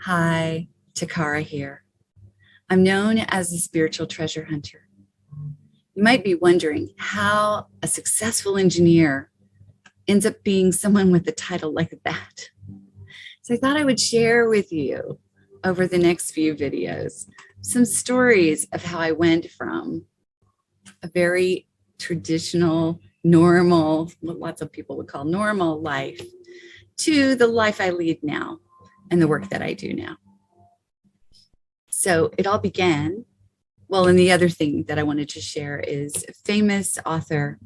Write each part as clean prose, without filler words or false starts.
Hi, Takara here. I'm known as the spiritual treasure hunter. You might be wondering how a successful engineer ends up being someone with a title like that. So I thought I would share with you over the next few videos some stories of how I went from a very traditional, normal, what lots of people would call normal life, to the life I lead now and the work that I do now. So it all began, and the other thing that I wanted to share is famous author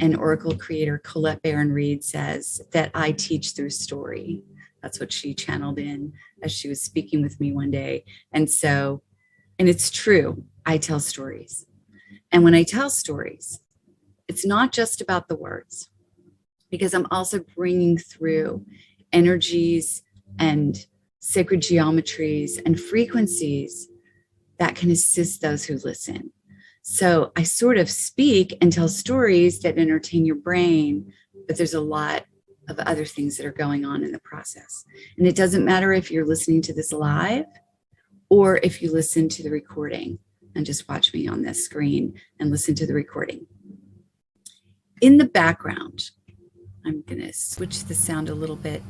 and Oracle creator Colette Baron-Reid says that I teach through story. That's what she channeled in as she was speaking with me one day. And it's true, I tell stories. And when I tell stories, it's not just about the words, because I'm also bringing through energies and sacred geometries and frequencies that can assist those who listen. So I sort of speak and tell stories that entertain your brain, but there's a lot of other things that are going on in the process. And it doesn't matter if you're listening to this live or if you listen to the recording and just watch me on this screen and listen to the recording. In the background, I'm gonna switch the sound a little bit.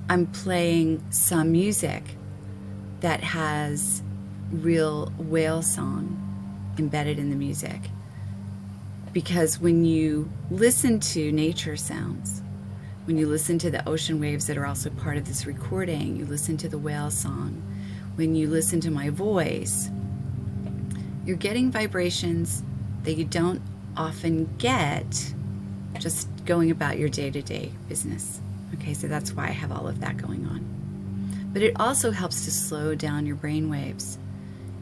I'm playing some music that has real whale song embedded in the music. Because when you listen to nature sounds, when you listen to the ocean waves that are also part of this recording, you listen to the whale song, when you listen to my voice, you're getting vibrations that you don't often get just going about your day-to-day business. Okay, so that's why I have all of that going on. But it also helps to slow down your brain waves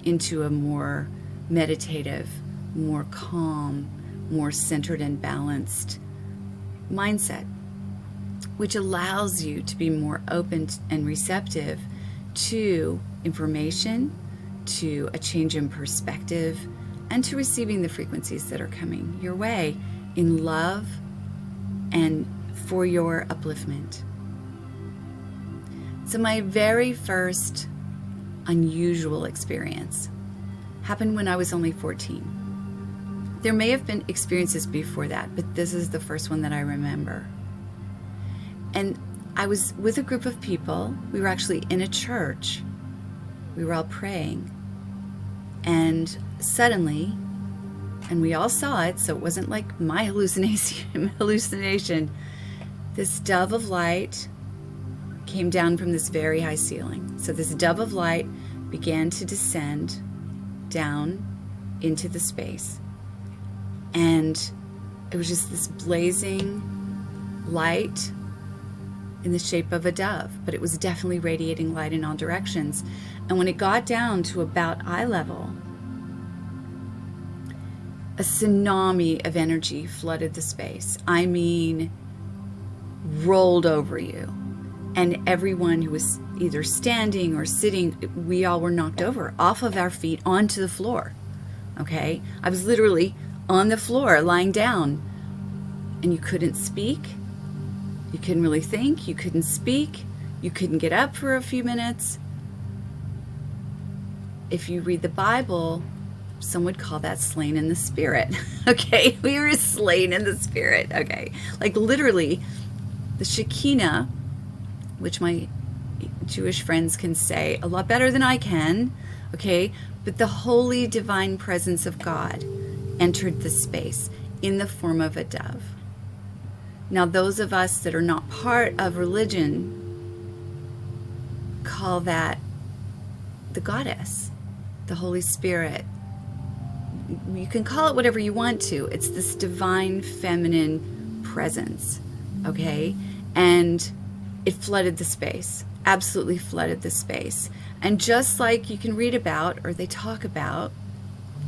into a more meditative, more calm, more centered and balanced mindset, which allows you to be more open and receptive to information, to a change in perspective, and to receiving the frequencies that are coming your way in love and for your upliftment. So my very first unusual experience happened when I was only 14. There may have been experiences before that, but this is the first one that I remember. And I was with a group of people. We were actually in a church. We were all praying. And suddenly, and we all saw it, so it wasn't like my hallucination, this dove of light came down from this very high ceiling. So this dove of light began to descend down into the space. And it was just this blazing light in the shape of a dove, but it was definitely radiating light in all directions. And when it got down to about eye level, a tsunami of energy flooded the space. I mean, rolled over you. And everyone who was either standing or sitting, we all were knocked over off of our feet onto the floor. Okay? I was literally on the floor, lying down, and you couldn't speak. You couldn't really think. You couldn't speak. You couldn't get up for a few minutes. If you read the Bible, some would call that slain in the spirit. Okay? We were slain in the spirit. Okay? Like literally, the Shekinah, which my Jewish friends can say a lot better than I can, okay? But the holy divine presence of God entered the space in the form of a dove. Now, those of us that are not part of religion call that the goddess, the Holy Spirit. You can call it whatever you want to. It's this divine feminine presence, okay? And it flooded the space, absolutely flooded the space. And just like you can read about, or they talk about,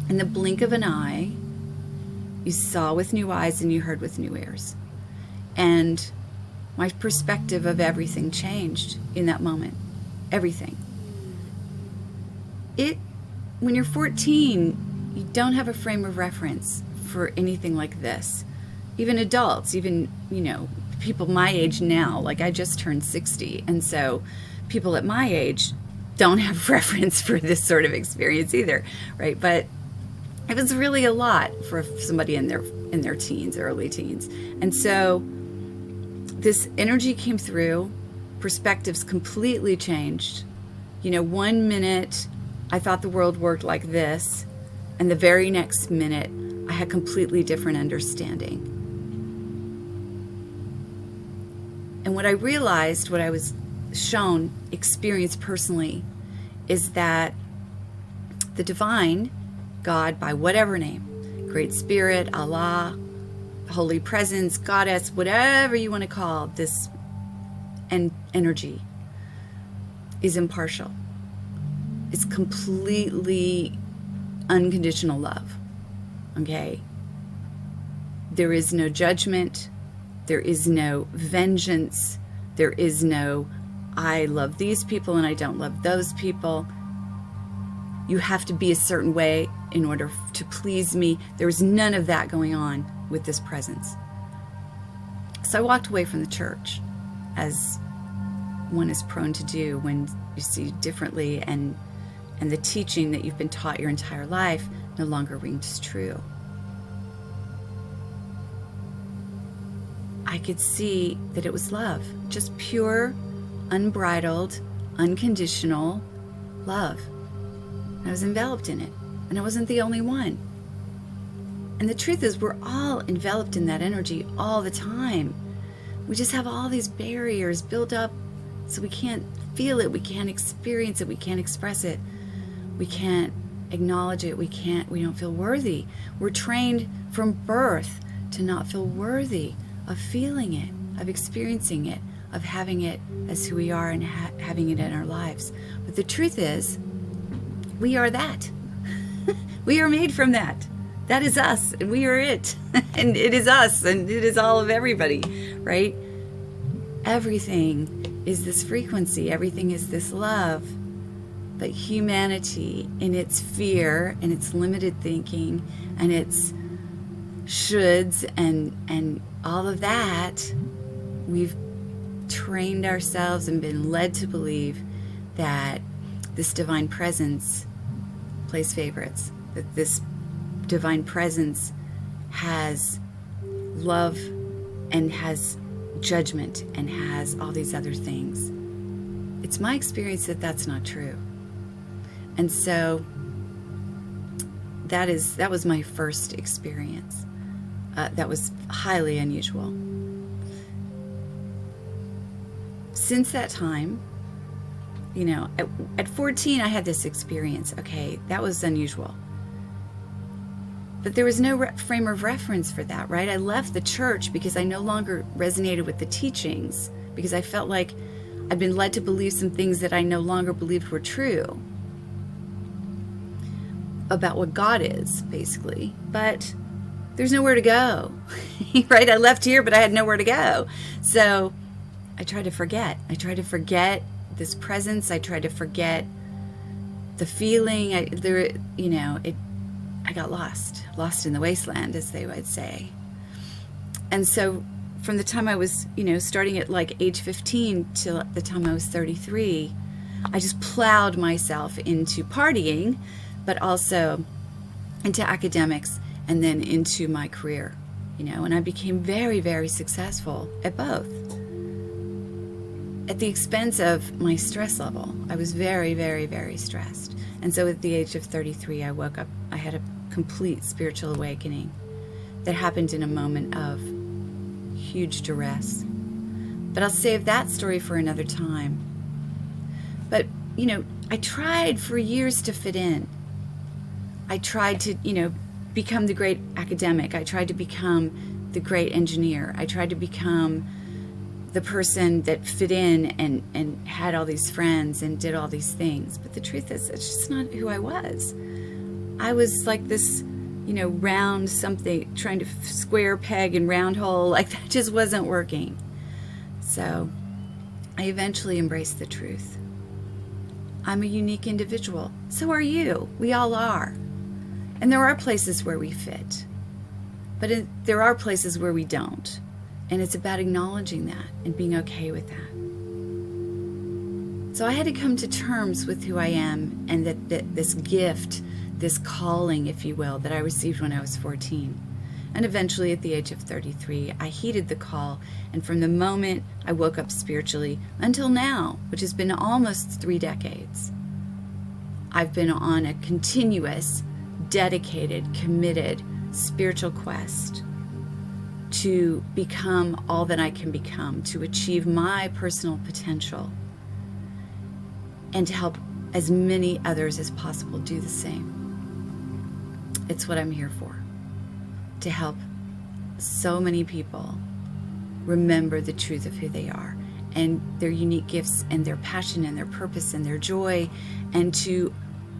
in the blink of an eye, you saw with new eyes and you heard with new ears. And my perspective of everything changed in that moment. Everything. When you're 14, you don't have a frame of reference for anything like this. Even adults, even, people my age now, like I just turned 60. And so people at my age don't have reference for this sort of experience either, right? But it was really a lot for somebody in their teens, early teens. And so this energy came through, perspectives completely changed. You know, 1 minute I thought the world worked like this, and the very next minute I had completely different understanding. And what I realized, what I was shown, experienced personally, is that the divine, God by whatever name, Great Spirit, Allah, Holy Presence, Goddess, whatever you want to call this energy, is impartial. It's completely unconditional love. Okay? There is no judgment. There is no vengeance. There is no, I love these people and I don't love those people. You have to be a certain way in order to please me. There was none of that going on with this presence. So I walked away from the church, as one is prone to do when you see differently, and the teaching that you've been taught your entire life no longer rings true. I could see that it was love, just pure, unbridled, unconditional love. I was enveloped in it, and I wasn't the only one. And the truth is, we're all enveloped in that energy all the time. We just have all these barriers built up, so we can't feel it, we can't experience it, we can't express it, we can't acknowledge it, we don't feel worthy. We're trained from birth to not feel worthy of feeling it, of experiencing it, of having it as who we are and having it in our lives. But the truth is, we are that. We are made from that. That is us, and we are it. And it is us, and it is all of everybody, right? Everything is this frequency. Everything is this love. But humanity, in its fear and its limited thinking and its shoulds and all of that, we've trained ourselves and been led to believe that this divine presence plays favorites, that this divine presence has love and has judgment and has all these other things. It's my experience that that's not true. And so that was my first experience. That was highly unusual. Since that time, you know, at 14 I had this experience. Okay, that was unusual. But there was no frame of reference for that, right? I left the church because I no longer resonated with the teachings, because I felt like I'd been led to believe some things that I no longer believed were true about what God is, basically. But there's nowhere to go, right? I left here, but I had nowhere to go. So I tried to forget. I tried to forget this presence. I tried to forget the feeling. I got lost in the wasteland, as they would say. And so from the time I was, starting at like age 15 till the time I was 33, I just plowed myself into partying, but also into academics, and then into my career, and I became very, very successful at both, at the expense of my stress level. I was very, very, very stressed. And so at the age of 33, I woke up. I had a complete spiritual awakening that happened in a moment of huge duress. But I'll save that story for another time. But, I tried for years to fit in. I tried to, become the great academic. I tried to become the great engineer. I tried to become the person that fit in and had all these friends and did all these things. But the truth is, it's just not who I was. I was like this, round something, trying to square peg and round hole. Like, that just wasn't working. So I eventually embraced the truth. I'm a unique individual. So are you. We all are. And there are places where we fit. But there are places where we don't. And it's about acknowledging that and being okay with that. So I had to come to terms with who I am, and that this gift, this calling, if you will, that I received when I was 14. And eventually at the age of 33, I heeded the call. And from the moment I woke up spiritually until now, which has been almost 3 decades, I've been on a continuous, dedicated, committed spiritual quest to become all that I can become, to achieve my personal potential, and to help as many others as possible do the same. It's what I'm here for, to help so many people remember the truth of who they are and their unique gifts and their passion and their purpose and their joy, and to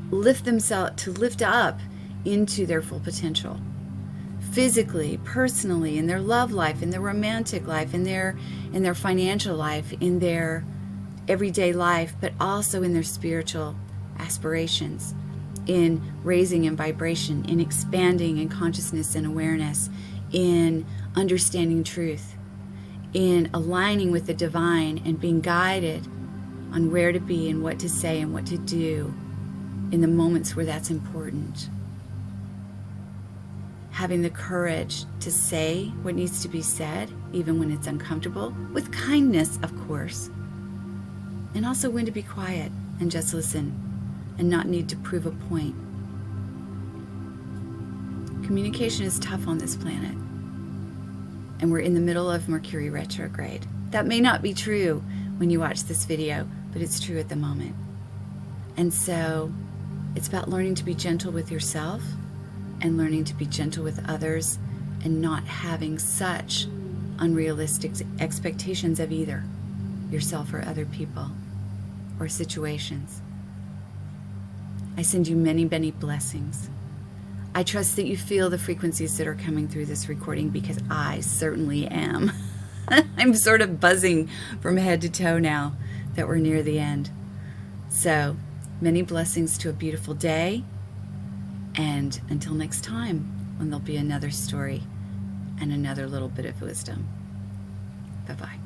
lift themselves, to lift up into their full potential, physically, personally, in their love life, in their romantic life, in their financial life, in their everyday life, but also in their spiritual aspirations, in raising in vibration, in expanding in consciousness and awareness, in understanding truth, in aligning with the divine and being guided on where to be and what to say and what to do in the moments where that's important. Having the courage to say what needs to be said, even when it's uncomfortable, with kindness, of course. And also when to be quiet and just listen and not need to prove a point. Communication is tough on this planet. And we're in the middle of Mercury retrograde. That may not be true when you watch this video, but it's true at the moment. And so it's about learning to be gentle with yourself and learning to be gentle with others, and not having such unrealistic expectations of either yourself or other people or situations. I send you many, many blessings. I trust that you feel the frequencies that are coming through this recording, because I certainly am. I'm sort of buzzing from head to toe now that we're near the end. So many blessings to a beautiful day. And until next time, when there'll be another story and another little bit of wisdom. Bye-bye.